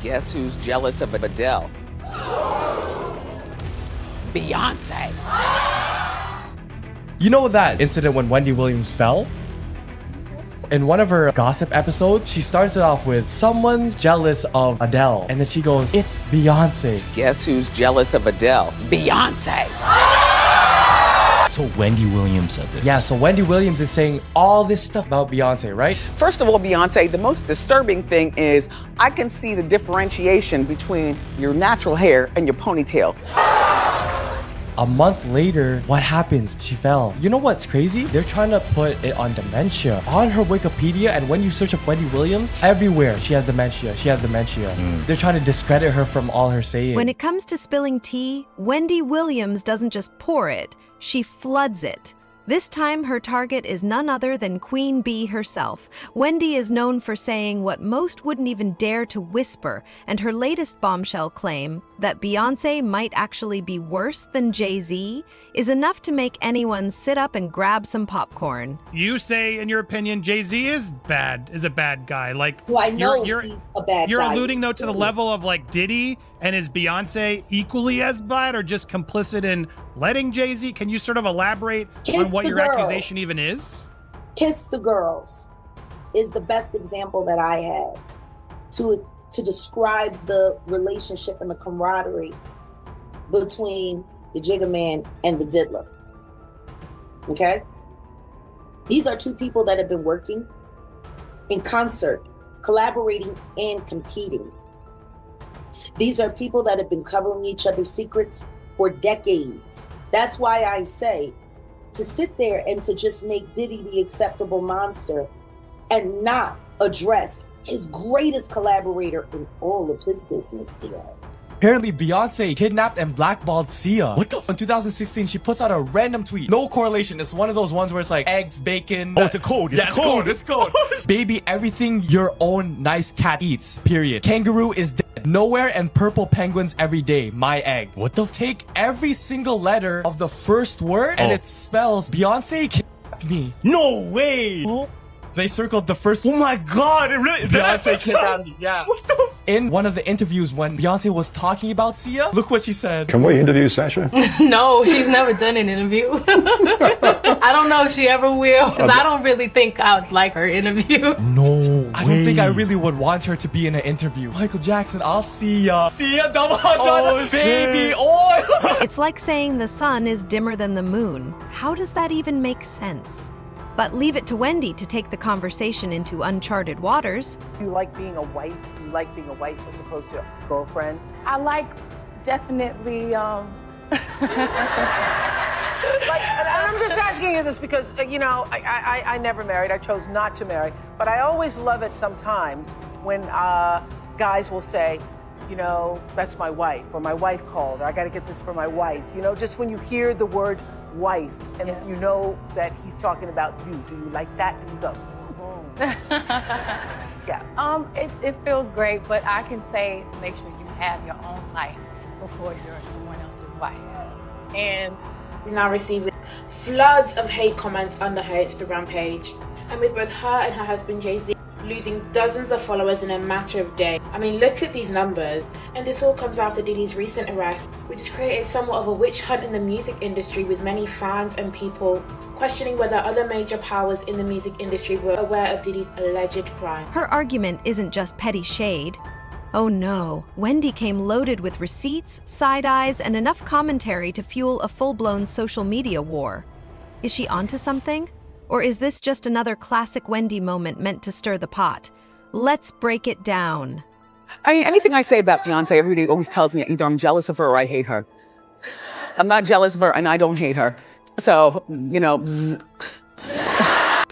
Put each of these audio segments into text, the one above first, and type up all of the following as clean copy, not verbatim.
Guess who's jealous of Adele? Beyoncé. You know that incident when Wendy Williams fell? In one of her gossip episodes, she starts it off with, someone's jealous of Adele. And then she goes, it's Beyonce. Guess who's jealous of Adele? Beyoncé. So Wendy Williams said this. Yeah, so Wendy Williams is saying all this stuff about Beyonce, right? First of all, Beyonce, the most disturbing thing is I can see the differentiation between your natural hair and your ponytail. A month later, what happens? She fell. You know what's crazy? They're trying to put it on dementia. On her Wikipedia, and when you search up Wendy Williams, everywhere she has dementia. She has dementia. They're trying to discredit her from all her saying. When it comes to spilling tea, Wendy Williams doesn't just pour it, she floods it. This time, her target is none other than Queen Bee herself. Wendy is known for saying what most wouldn't even dare to whisper, and her latest bombshell claim, that Beyoncé might actually be worse than Jay-Z, is enough to make anyone sit up and grab some popcorn. You say, in your opinion, Jay-Z is a bad guy. Like, well, I know he's a bad you're guy. alluding, though, to the level of, like, Diddy, and is Beyoncé equally as bad or just complicit in letting Jay-Z? Can you sort of elaborate on what your accusation even is? Kiss the Girls is the best example that I had to describe the relationship and the camaraderie between the Jigga Man and the Diddler. Okay? These are two people that have been working in concert, collaborating and competing. These are people that have been covering each other's secrets for decades. That's why I say, to sit there and to just make Diddy the acceptable monster and not address his greatest collaborator in all of his business dealings. Apparently, Beyonce kidnapped and blackballed Sia. What the? In 2016, she puts out a random tweet. No correlation. It's one of those ones where it's like eggs, bacon. Oh, it's a code. It's code. It's code. Baby, everything your own nice cat eats. Period. Kangaroo is dead. Nowhere and purple penguins every day. My egg. What the? Take every single letter of the first word and it spells Beyonce kidnapped me. No way. They circled the first. Oh my God! It really. Beyonce kidnapped me. Yeah. What the? In one of the interviews when Beyonce was talking about Sia, look what she said. Can we interview Sasha? No, she's never done an interview. I don't know if she ever will, because I don't really think I'd like her interview. No way. I don't think I really would want her to be in an interview. Michael Jackson, I'll see ya. See ya, double hundred, baby. Oh. It's like saying the sun is dimmer than the moon. How does that even make sense? But leave it to Wendy to take the conversation into uncharted waters. You like being a wife? You like being a wife as opposed to a girlfriend? I like definitely, And I'm just asking you this because, you know, I never married. I chose not to marry. But I always love it sometimes when guys will say, you know, that's my wife, or my wife called, or I got to get this for my wife. You know, just when you hear the word wife and you know that he's talking about you, do you like that? Do you go, yeah. It feels great, but I can say make sure you have your own life before you're someone else's wife. And now receiving floods of hate comments under her Instagram page, and with both her and her husband Jay-Z losing dozens of followers in a matter of days. I mean, look at these numbers. And this all comes after Diddy's recent arrest, which has created somewhat of a witch hunt in the music industry, with many fans and people questioning whether other major powers in the music industry were aware of Diddy's alleged crime. Her argument isn't just petty shade. Oh no, Wendy came loaded with receipts, side eyes, and enough commentary to fuel a full-blown social media war. Is she onto something? Or is this just another classic Wendy moment meant to stir the pot? Let's break it down. I mean, anything I say about Beyonce, everybody always tells me either I'm jealous of her or I hate her. I'm not jealous of her and I don't hate her. So, you know.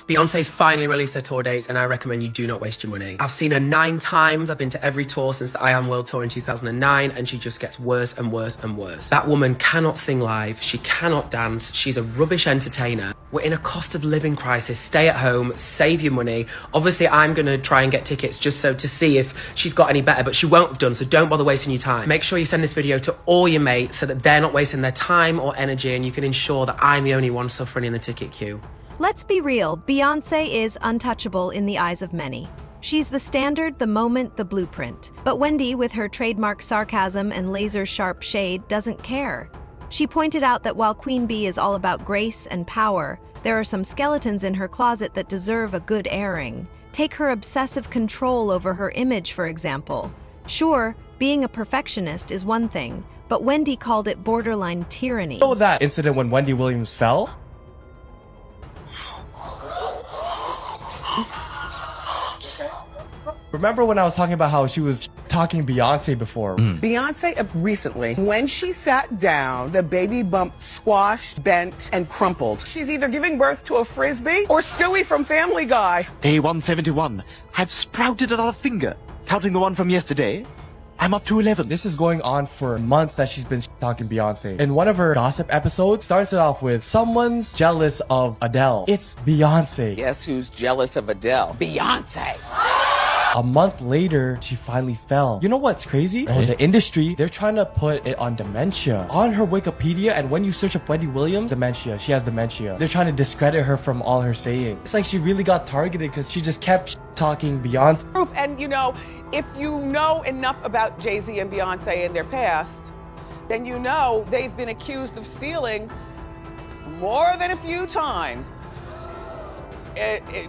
Beyonce's finally released her tour dates, and I recommend you do not waste your money. I've seen her 9 times. I've been to every tour since the I Am World Tour in 2009, and she just gets worse and worse and worse. That woman cannot sing live. She cannot dance. She's a rubbish entertainer. We're in a cost of living crisis. Stay at home, save your money. Obviously, I'm gonna try and get tickets just so to see if she's got any better, but she won't have done, so don't bother wasting your time. Make sure you send this video to all your mates so that they're not wasting their time or energy, and you can ensure that I'm the only one suffering in the ticket queue. Let's be real, Beyoncé is untouchable in the eyes of many. She's the standard, the moment, the blueprint. But Wendy, with her trademark sarcasm and laser-sharp shade, doesn't care. She pointed out that while Queen Bee is all about grace and power, there are some skeletons in her closet that deserve a good airing. Take her obsessive control over her image, for example. Sure, being a perfectionist is one thing, but Wendy called it borderline tyranny. You know that incident when Wendy Williams fell? Remember when I was talking about how she was talking Beyoncé before? Beyonce recently, when she sat down, the baby bump squashed, bent, and crumpled. She's either giving birth to a frisbee or Stewie from Family Guy. Day 171. I've sprouted another finger. Counting the one from yesterday, I'm up to 11. This is going on for months that she's been talking Beyonce. In one of her gossip episodes, starts it off with, someone's jealous of Adele. It's Beyonce. Guess who's jealous of Adele? Beyonce. A month later, she finally fell. You know what's crazy? Oh, the industry, they're trying to put it on dementia. On her Wikipedia, and when you search up Wendy Williams, dementia, she has dementia. They're trying to discredit her from all her saying. It's like she really got targeted because she just kept talking Beyonce. And you know, if you know enough about Jay-Z and Beyonce and their past, then you know they've been accused of stealing more than a few times.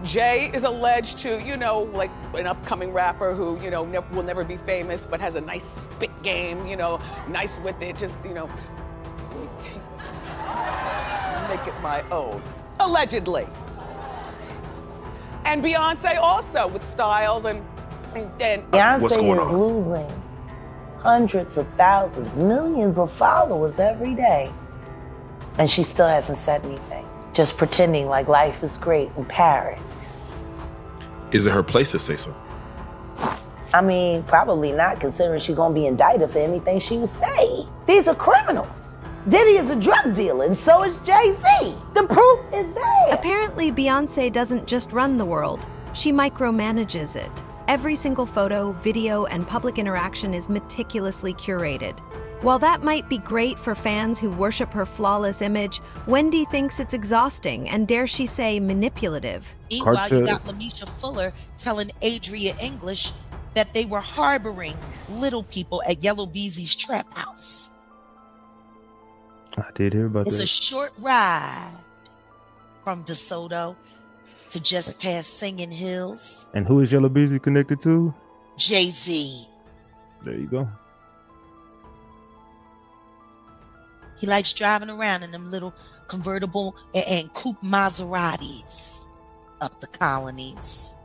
Jay is alleged to, you know, like an upcoming rapper who, you know, will never be famous, but has a nice spit game, you know, nice with it, just, you know, let me take this, make it my own, allegedly. And Beyonce also with styles and Beyonce is losing hundreds of thousands, millions of followers every day. And she still hasn't said anything. Just pretending like life is great in Paris. Is it her place to say so? I mean, probably not, considering she's gonna be indicted for anything she would say. These are criminals. Diddy is a drug dealer, and so is Jay-Z. The proof is there. Apparently, Beyonce doesn't just run the world. She micromanages it. Every single photo, video, and public interaction is meticulously curated. While that might be great for fans who worship her flawless image, Wendy thinks it's exhausting and, dare she say, manipulative. Meanwhile, you got Lamisha Fuller telling Adria English that they were harboring little people at Yellow Beezy's trap house. I did hear about It's that. a short ride from DeSoto to just past Singing Hills. And who is Yellow Beezy connected to? Jay-Z. There you go. He likes driving around in them little convertible and coupe Maseratis up the colonies.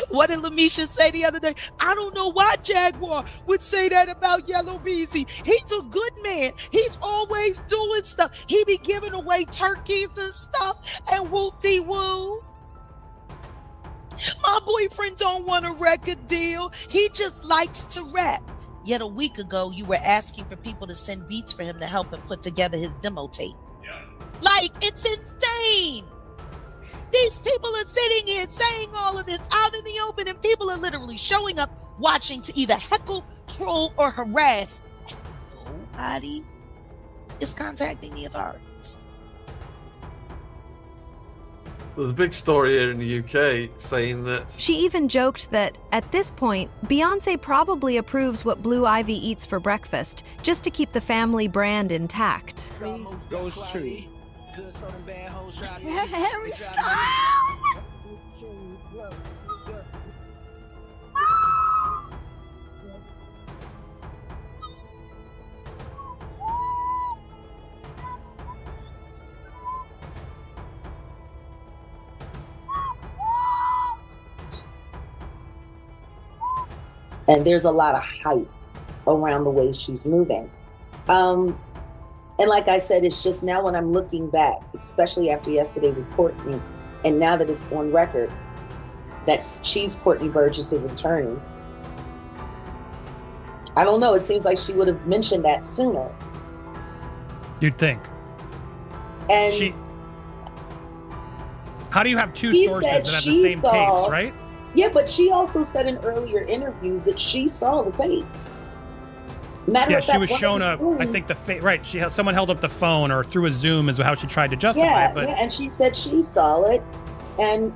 What did Lamisha say the other day? I don't know why Jaguar would say that about Yellow Beezy. He's a good man. He's always doing stuff. He be giving away turkeys and stuff and whoop-de-woo. My boyfriend don't want a record deal. He just likes to rap. Yet a week ago, you were asking for people to send beats for him to help him put together his demo tape. Yeah. Like, it's insane. These people are sitting here saying all of this out in the open, and people are literally showing up, watching to either heckle, troll, or harass. And nobody is contacting the authorities. There's a big story here in the UK saying that... She even joked that, at this point, Beyonce probably approves what Blue Ivy eats for breakfast, just to keep the family brand intact. Goes true. Harry Styles! And there's a lot of hype around the way she's moving. And like I said, it's just now when I'm looking back, especially after yesterday with Courtney, and now that it's on record that she's Courtney Burgess's attorney, I don't know, it seems like she would have mentioned that sooner. You'd think. And how do you have two sources that have the same tapes, right? Yeah, but she also said in earlier interviews that she saw the tapes. She was shown up. I think someone held up the phone or through a Zoom is how she tried to justify it. But and she said she saw it, and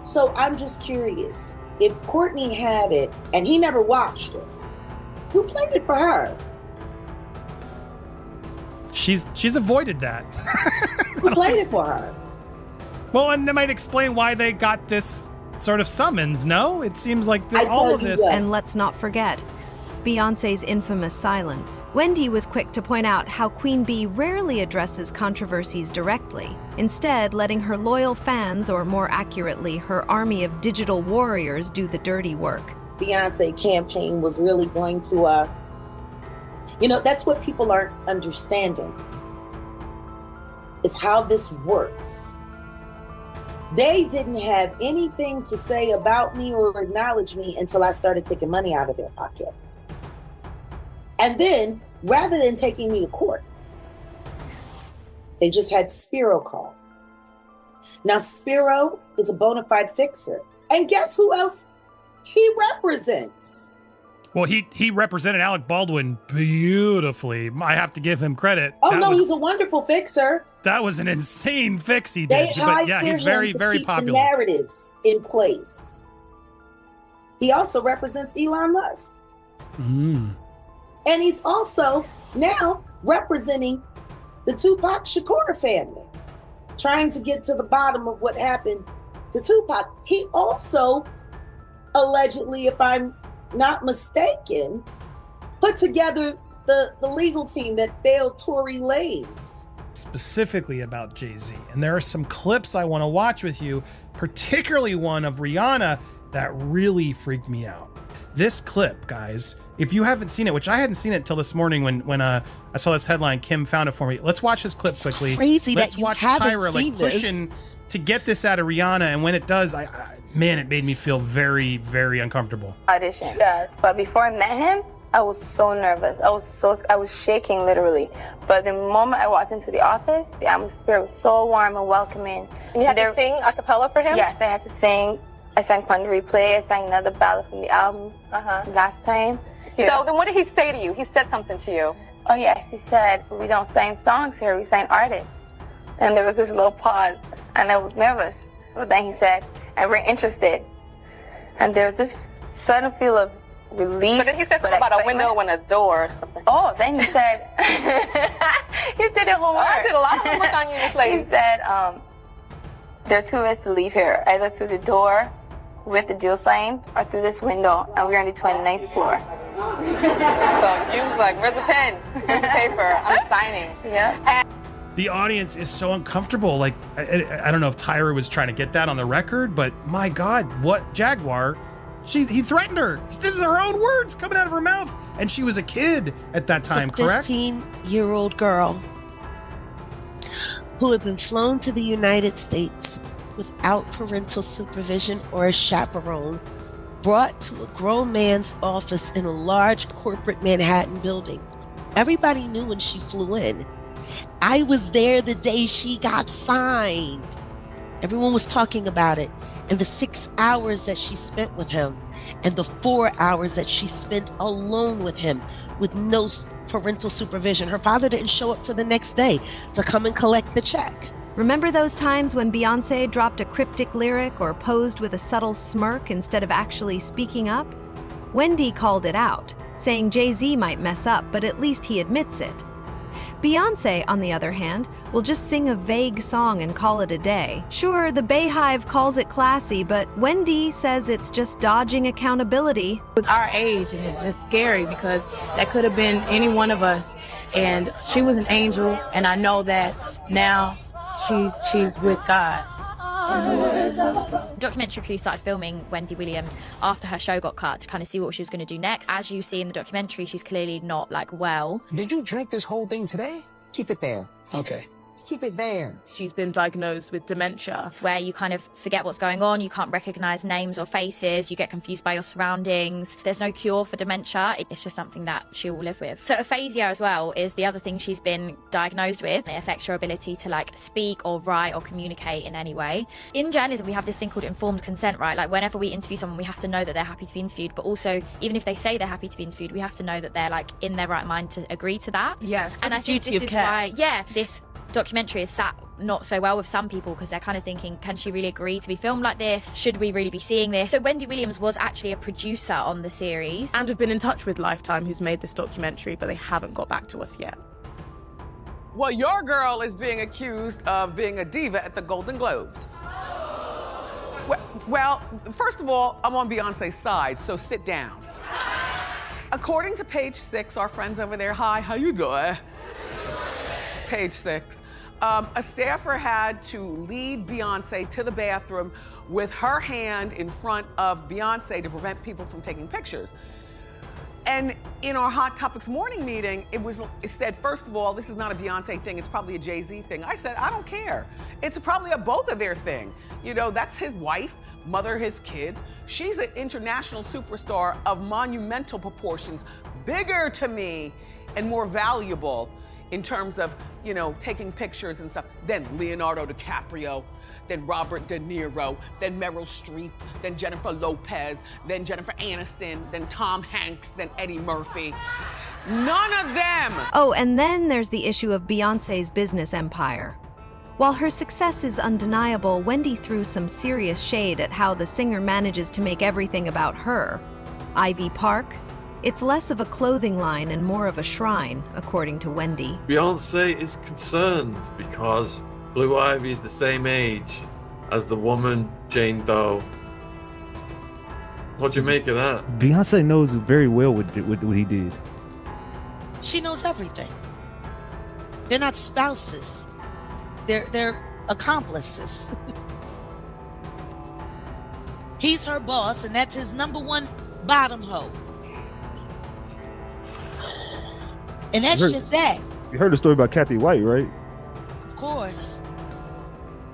So I'm just curious, if Courtney had it and he never watched her, who played it for her? She's avoided that. Who played it for her? Well, and that might explain why they got this sort of summons, no? It seems like all of this. And let's not forget Beyoncé's infamous silence. Wendy was quick to point out how Queen Bee rarely addresses controversies directly, instead letting her loyal fans, or more accurately, her army of digital warriors, do the dirty work. Beyonce campaign was really going to, that's what people aren't understanding, is how this works. They didn't have anything to say about me or acknowledge me until I started taking money out of their pocket. And then, rather than taking me to court, they just had Spiro call. Now, Spiro is a bona fide fixer. And guess who else he represents? Well, he represented Alec Baldwin beautifully. I have to give him credit. Oh, no, he's a wonderful fixer. That was an insane fix he did. But yeah, he's very, very popular. The narratives in place. He also represents Elon Musk. Mm. And he's also now representing the Tupac Shakur family, trying to get to the bottom of what happened to Tupac. He also, allegedly, if I'm not mistaken, put together the legal team that failed Tory Lanez. Specifically about Jay-Z. And there are some clips I want to watch with you, particularly one of Rihanna that really freaked me out. This clip, guys, if you haven't seen it, which I hadn't seen it until this morning when I saw this headline, Kim found it for me. Let's watch this clip quickly. Crazy Let's that you watch haven't Tyra seen like pushing to get this out of Rihanna, and when it does, man, it made me feel very, very uncomfortable. Audition. Yes, but before I met him, I was so nervous. I was shaking literally. But the moment I walked into the office, the atmosphere was so warm and welcoming. And you had to sing a cappella for him? Yes, I had to sing. I sang Fun to Replay. I sang another ballad from the album last time. Yeah. So then what did he say to you? He said something to you. Oh yes, he said, we don't sing songs here, we sing artists. And there was this little pause, and I was nervous. But then he said, and we're interested. And there was this sudden feel of relief. But then he said something about a window and a door or something. Oh, then he said, he did it homework. I did a lot of homework on you, Miss Lady. He said, there are two ways to leave here, either through the door with the deal signed or through this window, and we're on the 29th floor. So you was like, where's the pen? Where's the paper? I'm signing. Yeah. The audience is so uncomfortable. Like, I don't know if Tyra was trying to get that on the record, but my God, what Jaguar? He threatened her. This is her own words coming out of her mouth. And she was a kid at that time, correct? A 15-year-old girl who had been flown to the United States without parental supervision or a chaperone, brought to a grown man's office in a large corporate Manhattan building. Everybody knew when she flew in. I was there the day she got signed. Everyone was talking about it. And the 6 hours that she spent with him, and the 4 hours that she spent alone with him with no parental supervision. Her father didn't show up till the next day to come and collect the check. Remember those times when Beyoncé dropped a cryptic lyric or posed with a subtle smirk instead of actually speaking up? Wendy called it out, saying Jay-Z might mess up, but at least he admits it. Beyoncé, on the other hand, will just sing a vague song and call it a day. Sure, the Bayhive calls it classy, but Wendy says it's just dodging accountability. With our age, and it's just scary because that could have been any one of us. And she was an angel, and I know that now she's with God. Documentary crew started filming Wendy Williams after her show got cut to kind of see what she was going to do next. As you see in the documentary, she's clearly not well. Did you drink this whole thing today? Keep it there. Okay. Keep it there. She's been diagnosed with dementia. It's where you kind of forget what's going on, you can't recognize names or faces, you get confused by your surroundings. There's no cure for dementia, it's just something that she will live with. So aphasia as well is the other thing she's been diagnosed with. It affects your ability to like speak or write or communicate in any way. In journalism, we have this thing called informed consent, right? Like whenever we interview someone, we have to know that they're happy to be interviewed, but also even if they say they're happy to be interviewed, we have to know that they're like in their right mind to agree to that. Yes. And I think this is why, this documentary has sat not so well with some people because they're kind of thinking, can she really agree to be filmed like this? Should we really be seeing this? So Wendy Williams was actually a producer on the series. And we've been in touch with Lifetime, who's made this documentary, but they haven't got back to us yet. Well, your girl is being accused of being a diva at the Golden Globes. Well, first of all, I'm on Beyonce's side, so sit down. According to Page 6, our friends over there, hi, how you doing? Page 6. A staffer had to lead Beyonce to the bathroom with her hand in front of Beyonce to prevent people from taking pictures. And in our Hot Topics morning meeting, it said, first of all, this is not a Beyonce thing, it's probably a Jay-Z thing. I said, I don't care. It's probably a both of their thing. You know, that's his wife, mother his kids. She's an international superstar of monumental proportions, bigger to me and more valuable in terms of, you know, taking pictures and stuff, than Leonardo DiCaprio, then Robert De Niro, then Meryl Streep, then Jennifer Lopez, then Jennifer Aniston, then Tom Hanks, then Eddie Murphy. None of them! Oh, and then there's the issue of Beyoncé's business empire. While her success is undeniable, Wendy threw some serious shade at how the singer manages to make everything about her. Ivy Park, it's less of a clothing line and more of a shrine, according to Wendy. Beyonce is concerned because Blue Ivy is the same age as the woman Jane Doe. What do you make of that? Beyonce knows very well what he did. She knows everything. They're not spouses. They're accomplices. He's her boss, and that's his number one bottom hoe. And that's just that. You heard the story about Kathy White, right? Of course.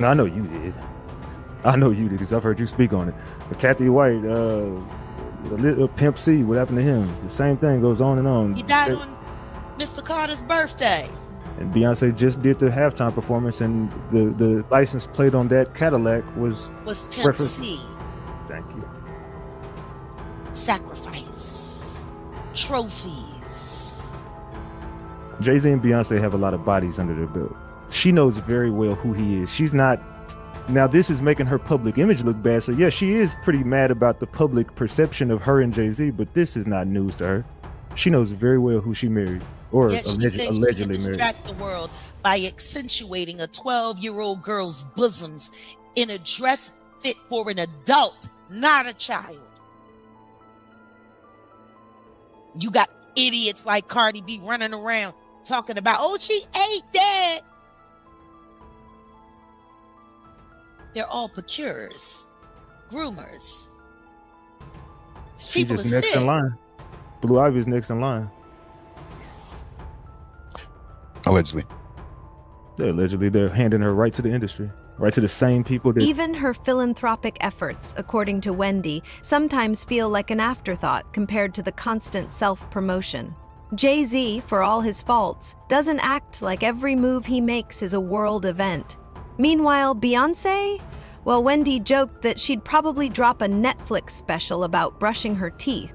No, I know you did. I know you did because I've heard you speak on it. But Kathy White, little Pimp C, what happened to him? The same thing goes on and on. He died on Mr. Carter's birthday. And Beyonce just did the halftime performance, and the license plate on that Cadillac was Pimp C. Thank you. Sacrifice. Trophies. Jay-Z and Beyonce have a lot of bodies under their belt. She knows very well who he is. She's not. Now, this is making her public image look bad. So, yeah, she is pretty mad about the public perception of her and Jay-Z, but this is not news to her. She knows very well who she married, or allegedly she can married. distract the world by accentuating a 12-year-old girl's bosoms in a dress fit for an adult, not a child. You got idiots like Cardi B running around talking about, oh, she ate that. They're all procurers, groomers. These She's people just are next sick. in line. Blue Ivy is next in line. Allegedly. Allegedly, they're handing her right to the industry, right to the same people that. Even her philanthropic efforts, according to Wendy, sometimes feel like an afterthought compared to the constant self-promotion. Jay-Z, for all his faults, doesn't act like every move he makes is a world event. Meanwhile, Beyoncé? Well, Wendy joked that she'd probably drop a Netflix special about brushing her teeth.